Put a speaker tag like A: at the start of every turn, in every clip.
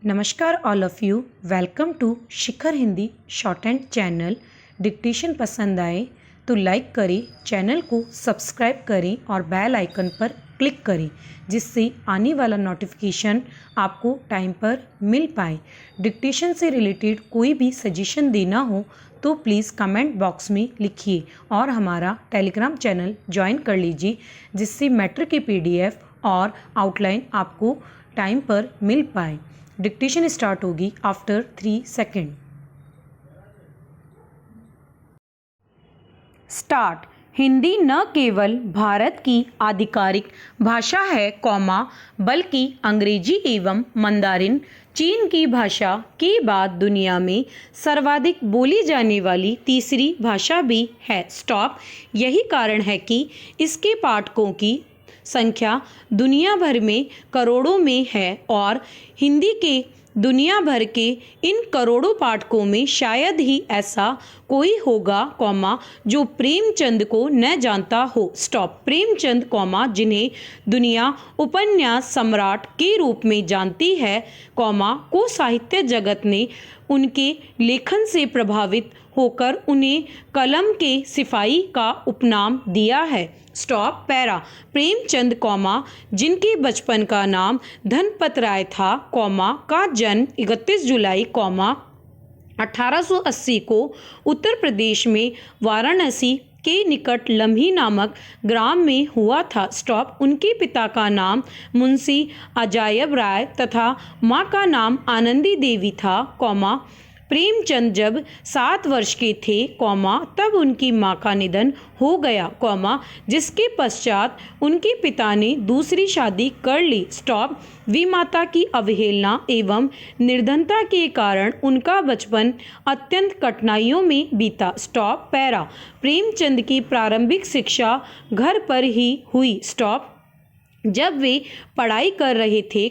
A: नमस्कार all of you, welcome to Shikhar Hindi short and channel. Dictation पसंद आए तो लाइक करें, चैनल को सब्सक्राइब करें और बेल आइकन पर क्लिक करें जिससे आने वाला नोटिफिकेशन आपको टाइम पर मिल पाए। डिक्टेशन से रिलेटेड कोई भी सजेशन देना हो तो प्लीज़ कमेंट बॉक्स में लिखिए और हमारा टेलीग्राम चैनल ज्वाइन कर लीजिए जिससे मैटर के PDF और आउटलाइन आपको टाइम पर मिल पाए। डिक्टेशन स्टार्ट होगी आफ्टर 3 सेकेंड। स्टार्ट। हिंदी न केवल भारत की आधिकारिक भाषा है बल्कि अंग्रेजी एवं मंदारिन चीन की भाषा के बाद दुनिया में सर्वाधिक बोली जाने वाली तीसरी भाषा भी है। स्टॉप। यही कारण है कि इसके पाठकों की संख्या दुनिया भर में करोड़ों में है और हिंदी के दुनिया भर के इन करोड़ों पाठकों में शायद ही ऐसा कोई होगा जो प्रेमचंद को न जानता हो। स्टॉप। प्रेमचंद जिन्हें दुनिया उपन्यास सम्राट के रूप में जानती है को साहित्य जगत ने उनके लेखन से प्रभावित होकर उन्हें कलम के सिपाही का उपनाम दिया है। स्टॉप। पैरा। प्रेमचंद जिनके बचपन का नाम धनपत राय था का जन्म 31 जुलाई 1880 को उत्तर प्रदेश में वाराणसी के निकट लम्ही नामक ग्राम में हुआ था। स्टॉप। उनके पिता का नाम मुंशी अजायब राय तथा माँ का नाम आनंदी देवी था प्रेमचंद जब 7 वर्ष के थे तब उनकी मां का निधन हो गया जिसके पश्चात उनके पिता ने दूसरी शादी कर ली। स्टॉप। विमाता की अवहेलना एवं निर्धनता के कारण उनका बचपन अत्यंत कठिनाइयों में बीता। स्टॉप। पैरा। प्रेमचंद की प्रारंभिक शिक्षा घर पर ही हुई। स्टॉप। जब वे पढ़ाई कर रहे थे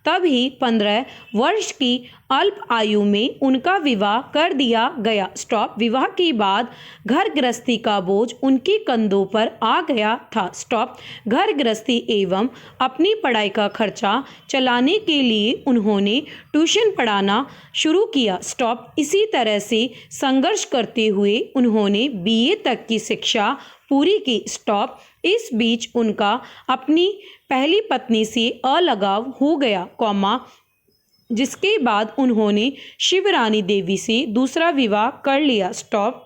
A: तब ही 15 वर्ष की अल्प आयु में उनका विवाह कर दिया गया। स्टॉप। विवाह के बाद घर गृहस्थी का बोझ उनके कंधों पर आ गया था। स्टॉप। घर गृहस्थी एवं अपनी पढ़ाई का खर्चा चलाने के लिए उन्होंने ट्यूशन पढ़ाना शुरू किया। स्टॉप। इसी तरह से संघर्ष करते हुए उन्होंने BA तक की शिक्षा पूरी की। स्टॉप। इस बीच उनका अपनी पहली पत्नी से अलगाव हो गया जिसके बाद उन्होंने शिवरानी देवी से दूसरा विवाह कर लिया। स्टॉप।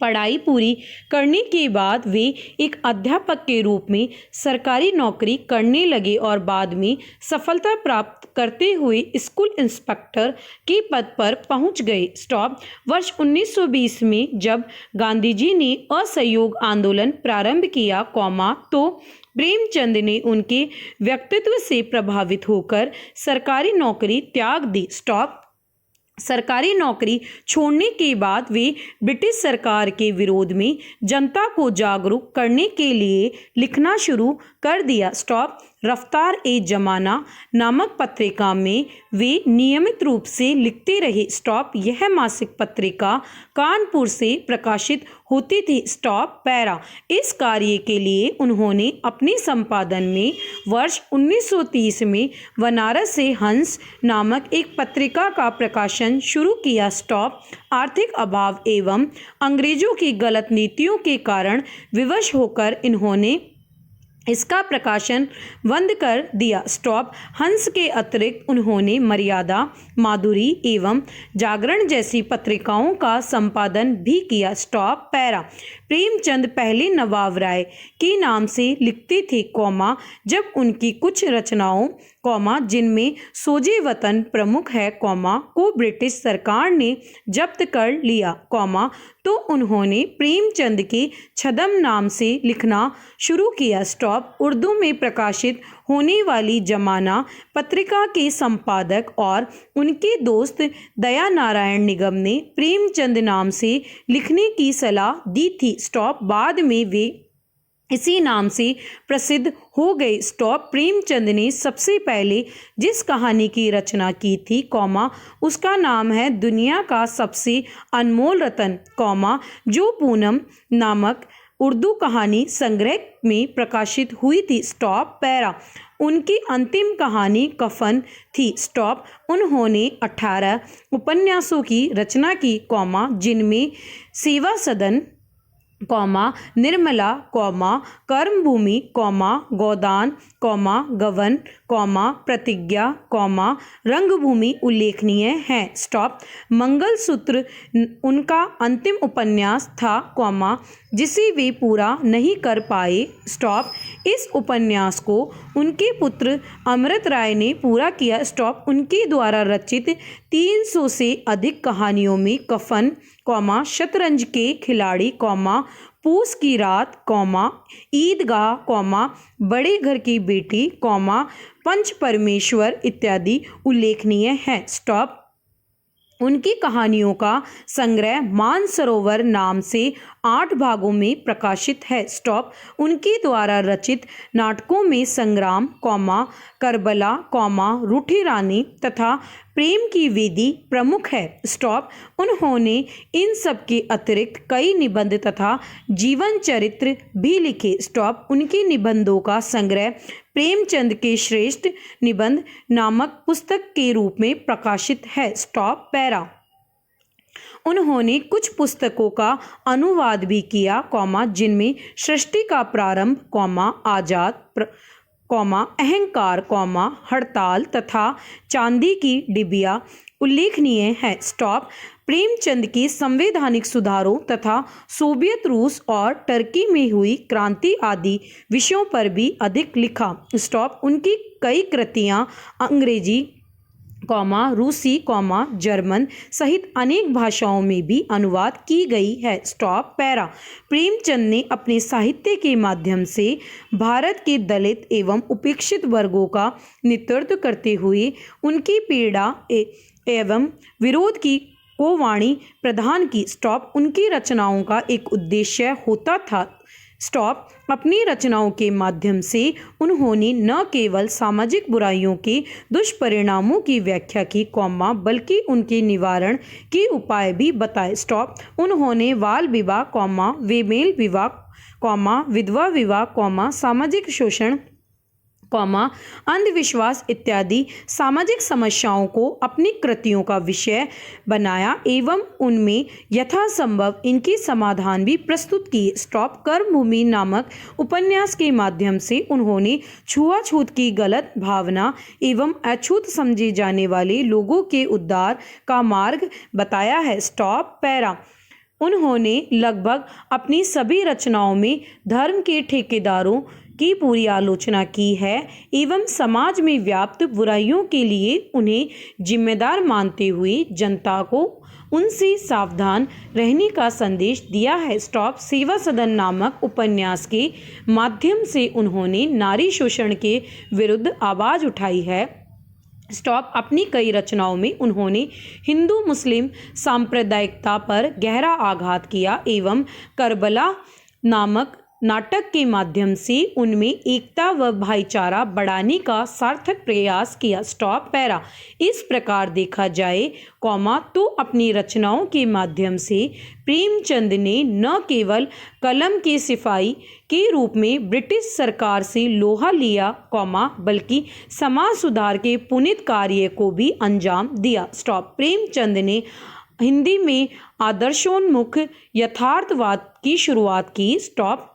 A: पढ़ाई पूरी करने के बाद वे एक अध्यापक के रूप में सरकारी नौकरी करने लगे और बाद में सफलता प्राप्त करते हुए स्कूल इंस्पेक्टर के पद पर पहुंच गए। स्टॉप। वर्ष 1920 में जब गांधी जी ने असहयोग आंदोलन प्रारंभ किया तो प्रेमचंद ने उनके व्यक्तित्व से प्रभावित होकर सरकारी नौकरी त्याग दी। स्टॉप। सरकारी नौकरी छोड़ने के बाद वे ब्रिटिश सरकार के विरोध में जनता को जागरूक करने के लिए लिखना शुरू कर दिया। स्टॉप। रफ्तार ए जमाना नामक पत्रिका में वे नियमित रूप से लिखते रहे। स्टॉप। यह मासिक पत्रिका कानपुर से प्रकाशित होती थी। स्टॉप। पैरा। इस कार्य के लिए उन्होंने अपने संपादन में वर्ष 1930 में बनारस से हंस नामक एक पत्रिका का प्रकाशन शुरू किया। स्टॉप। आर्थिक अभाव एवं अंग्रेजों की गलत नीतियों के कारण विवश होकर इन्होंने इसका प्रकाशन बंद कर दिया। स्टॉप। हंस के अतिरिक्त उन्होंने मर्यादा, माधुरी एवं जागरण जैसी पत्रिकाओं का संपादन भी किया। स्टॉप। पैरा। प्रेमचंद पहले नवाब राय के नाम से लिखते थे जब उनकी कुछ रचनाओं जिनमें सोजे वतन प्रमुख है को ब्रिटिश सरकार ने जब्त कर लिया तो उन्होंने प्रेमचंद के छद्म नाम से लिखना शुरू किया। स्टॉप। उर्दू में प्रकाशित होने वाली जमाना पत्रिका के संपादक और उनके दोस्त दया नारायण निगम ने प्रेमचंद नाम से लिखने की सलाह दी थी। स्टॉप। बाद में वे इसी नाम से प्रसिद्ध हो गए। स्टॉप। प्रेमचंद ने सबसे पहले जिस कहानी की रचना की थी उसका नाम है दुनिया का सबसे अनमोल रतन जो पूनम नामक उर्दू कहानी संग्रह में प्रकाशित हुई थी। Stop para. उनकी अंतिम कहानी कफन थी। स्टॉप। उन्होंने 18 उपन्यासों की रचना की, जिनमें सेवा सदन, निर्मला, कर्मभूमि, गोदान, गवन, प्रतिज्ञा, रंगभूमि उल्लेखनीय हैं। स्टॉप। मंगलसूत्र उनका अंतिम उपन्यास था, जिसे वे पूरा नहीं कर पाए। स्टॉप। इस उपन्यास को उनके पुत्र अमृत राय ने पूरा किया। स्टॉप। उनके द्वारा रचित 300 से अधिक कहानियों में कफन, शतरंज के खिलाड़ी, पूस की रात, ईदगाह, बड़े घर की बेटी, पंच परमेश्वर इत्यादि उल्लेखनीय हैं। स्टॉप। उनकी कहानियों का संग्रह मानसरोवर नाम से 8 भागों में प्रकाशित है। स्टॉप। उनके द्वारा रचित नाटकों में संग्राम, करबला, रूठी रानी तथा प्रेम की वेदी प्रमुख है। स्टॉप। उन्होंने इन सब के अतिरिक्त कई निबंध तथा जीवन चरित्र भी लिखे। स्टॉप। उनके निबंधों का संग्रह प्रेमचंद के श्रेष्ठ निबंध नामक पुस्तक के रूप में प्रकाशित है। Stop para. उन्होंने कुछ पुस्तकों का अनुवाद भी किया, जिनमें सृष्टि का प्रारंभ, आजाद, अहंकार, हड़ताल तथा चांदी की डिबिया उल्लेखनीय है। स्टॉप। प्रेमचंद के संवैधानिक सुधारों तथा सोवियत रूस और टर्की में हुई क्रांति आदि विषयों पर भी अधिक लिखा। स्टॉप। उनकी कई कृतियां अंग्रेजी, रूसी, जर्मन सहित अनेक भाषाओं में भी अनुवाद की गई है। Stop para. प्रेमचंद ने अपने साहित्य के माध्यम से भारत के दलित एवं उपेक्षित वर्गों का नेतृत्व करते हुए उनकी पीड़ा एवं विरोध को वाणी प्रदान की। स्टॉप। उनकी रचनाओं का एक उद्देश्य होता था। स्टॉप। अपनी रचनाओं के माध्यम से उन्होंने न केवल सामाजिक बुराइयों के दुष्परिणामों की व्याख्या की, बल्कि उनके निवारण के उपाय भी बताए। स्टॉप। उन्होंने बाल विवाह, वेमेल विवाह, विधवा विवाह, सामाजिक शोषण, अंधविश्वास इत्यादि सामाजिक समस्याओं को अपनी कृतियों का विषय बनाया एवं उनमें यथासंभव इनके समाधान भी प्रस्तुत किए। स्टॉप। कर्मभूमि नामक उपन्यास के माध्यम से उन्होंने छुआछूत की गलत भावना एवं अछूत समझे जाने वाले लोगों के उद्धार का मार्ग बताया है। Stop para. उन्होंने लगभग अपनी सभी रचनाओं में धर्म के ठेकेदारों की पूरी आलोचना की है एवं समाज में व्याप्त बुराइयों के लिए उन्हें जिम्मेदार मानते हुए जनता को उनसे सावधान रहने का संदेश दिया है। स्टॉप। सेवा सदन नामक उपन्यास के माध्यम से उन्होंने नारी शोषण के विरुद्ध आवाज़ उठाई है। स्टॉप। अपनी कई रचनाओं में उन्होंने हिंदू मुस्लिम सांप्रदायिकता पर गहरा आघात किया एवं करबला नामक नाटक के माध्यम से उनमें एकता व भाईचारा बढ़ाने का सार्थक प्रयास किया। Stop para. इस प्रकार देखा जाए, तो अपनी रचनाओं के माध्यम से प्रेमचंद ने न केवल कलम के सिपाही के रूप में ब्रिटिश सरकार से लोहा लिया, बल्कि समाज सुधार के पुनीत कार्य को भी अंजाम दिया। स्टॉप। प्रेमचंद ने हिंदी में आदर्शोन्मुख यथार्थवाद की शुरुआत की। स्टॉप।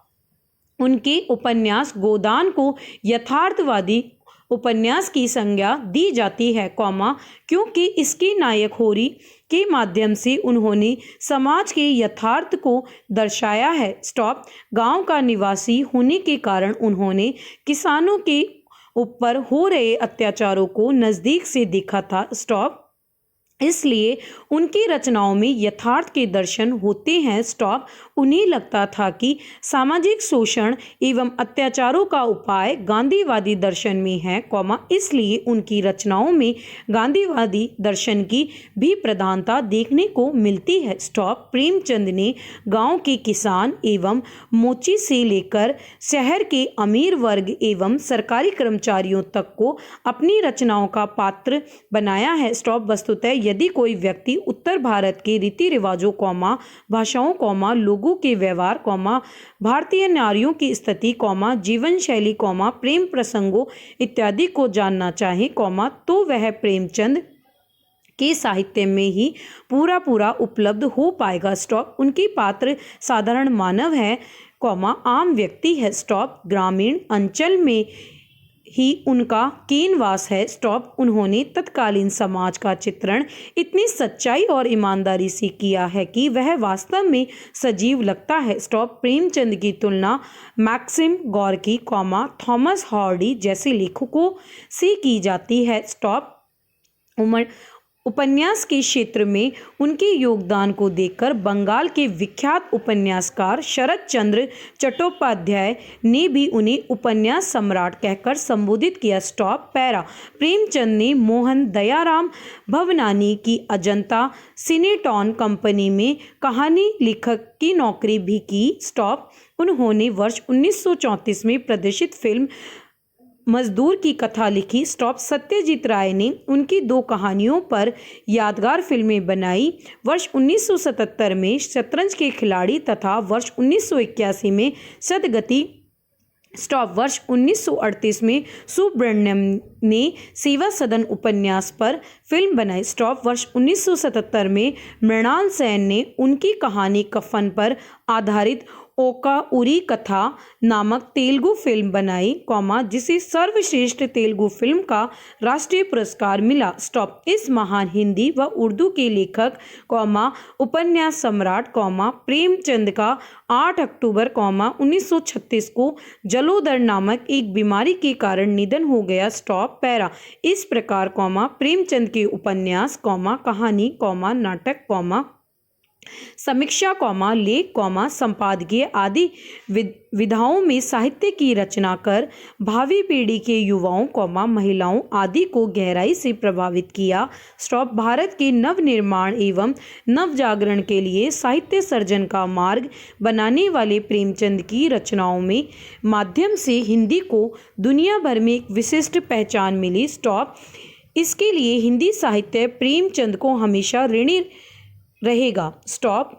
A: उनके उपन्यास गोदान को यथार्थवादी उपन्यास की संज्ञा दी जाती है, क्योंकि इसके नायक होरी के माध्यम से उन्होंने समाज के यथार्थ को दर्शाया है। स्टॉप। गांव का निवासी होने के कारण उन्होंने किसानों के ऊपर हो रहे अत्याचारों को नज़दीक से देखा था। स्टॉप। इसलिए उनकी रचनाओं में यथार्थ के दर्शन होते हैं। स्टॉप। उन्हें लगता था कि सामाजिक शोषण एवं अत्याचारों का उपाय गांधीवादी दर्शन में है, इसलिए उनकी रचनाओं में गांधीवादी दर्शन की भी प्रधानता देखने को मिलती है। स्टॉप। प्रेमचंद ने गांव के किसान एवं मोची से लेकर शहर के अमीर वर्ग एवं सरकारी कर्मचारियों तक को अपनी रचनाओं का पात्र बनाया है। स्टॉप। वस्तुतः यदि कोई व्यक्ति उत्तर भारत के रीति रिवाजों भाषाओं लोगों के व्यवहार भारतीय नारियों की स्थिति जीवन शैली प्रेम प्रसंगों इत्यादि को जानना चाहे तो वह प्रेमचंद के साहित्य में ही पूरा उपलब्ध हो पाएगा। स्टॉप। उनकी पात्र साधारण मानव है आम व्यक्ति है। स्टॉप। ग्रामीण अंचल में ही उनका केनवास है। स्टॉप। उन्होंने तत्कालीन समाज का चित्रण इतनी सच्चाई और ईमानदारी से किया है कि वह वास्तव में सजीव लगता है। स्टॉप। प्रेमचंद की तुलना मैक्सिम गोर्की थॉमस हार्डी जैसे लेखकों से की जाती है। स्टॉप। उपन्यास के क्षेत्र में उनके योगदान को देखकर बंगाल के विख्यात उपन्यासकार शरद चंद्र चट्टोपाध्याय ने भी उन्हें उपन्यास सम्राट कहकर संबोधित किया। स्टॉप। पैरा। प्रेमचंद ने मोहन दयाराम भवनानी की अजंता सिनेटॉन कंपनी में कहानी लेखक की नौकरी भी की। स्टॉप। उन्होंने वर्ष 1934 में प्रदर्शित फिल्म मजदूर की कथा लिखी। स्टॉप। सत्यजीत राय ने उनकी 2 कहानियों पर यादगार फिल्में बनाई। वर्ष 1977 में शतरंज के खिलाड़ी तथा वर्ष 1981 में सदगति। स्टॉप। वर्ष 1938 में सुब्रह्मण्यम ने सेवा सदन उपन्यास पर फिल्म बनाई। स्टॉप। वर्ष 1977 में मृणाल सेन ने उनकी कहानी कफन पर आधारित ओका उरी कथा नामक तेलुगु फिल्म बनाई जिसे सर्वश्रेष्ठ तेलुगु फिल्म का राष्ट्रीय पुरस्कार मिला। स्टॉप। इस महान हिंदी व उर्दू के लेखक उपन्यास सम्राट प्रेमचंद का 8 अक्टूबर 1936 को जलोदर नामक एक बीमारी के कारण निधन हो गया। स्टॉप। पैरा। इस प्रकार प्रेमचंद के उपन्यास कहानी नाटक समीक्षा लेख संपादकीय आदि विधाओं में साहित्य की रचना कर भावी पीढ़ी के युवाओं महिलाओं आदि को गहराई से प्रभावित किया। स्टॉप। भारत के नवनिर्माण एवं नवजागरण के लिए साहित्य सर्जन का मार्ग बनाने वाले प्रेमचंद की रचनाओं में माध्यम से हिंदी को दुनिया भर में एक विशिष्ट पहचान मिली। स्टॉप। इसके लिए हिंदी साहित्य प्रेमचंद को हमेशा ऋणी रहेगा। स्टॉप।